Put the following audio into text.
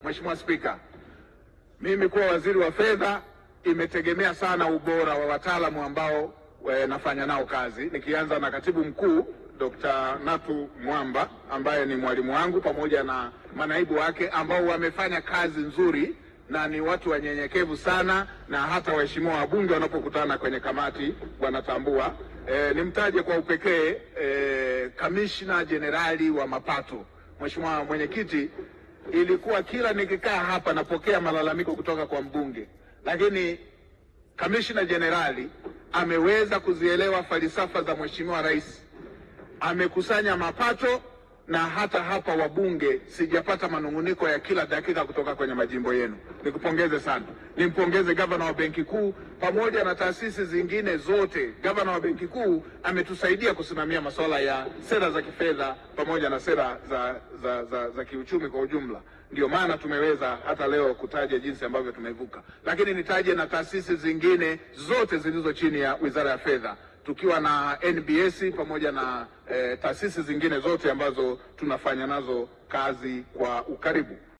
Mheshimiwa Spika, mimi kuwa waziri wa fedha imetegemea sana ubora wa wataalamu ambao nafanya nao kazi, nikianza na katibu mkuu Dr. Natu Mwamba ambaye ni mwalimu wangu pamoja na manaibu wake ambao wamefanya kazi nzuri na ni watu wanyenyekevu sana, na hata waheshimiwa wabunge wanapokutana kwenye kamati wanatambua. Nimtaje kwa upekee Kamishna Jenerali wa Mapato. Mheshimiwa Mwenyekiti, ilikuwa kila nikikaa hapa napokea malalamiko kutoka kwa mbunge, lakini Kamishna Jenerali ameweza kuzielewa falsafa za Mheshimiwa Rais. Amekusanya mapato, na hata hapa wabunge sijapata manunguniko ya kila dakika kutoka kwenye majimbo yenu. Nikupongeze sana. Nimpongeze Gavana wa Benki Kuu pamoja na taasisi zingine zote. Gavana wa Benki Kuu ametusaidia kusimamia masuala ya sera za kifedha pamoja na sera za kiuchumi kwa ujumla. Ndio maana tumeweza hata leo kutaja jinsi ambavyo tumevuka. Lakini nitaje na taasisi zingine zote zilizo chini ya Wizara ya Fedha, tukiwa na NBS pamoja na taasisi zingine zote ambazo tunafanya nazo kazi kwa ukaribu.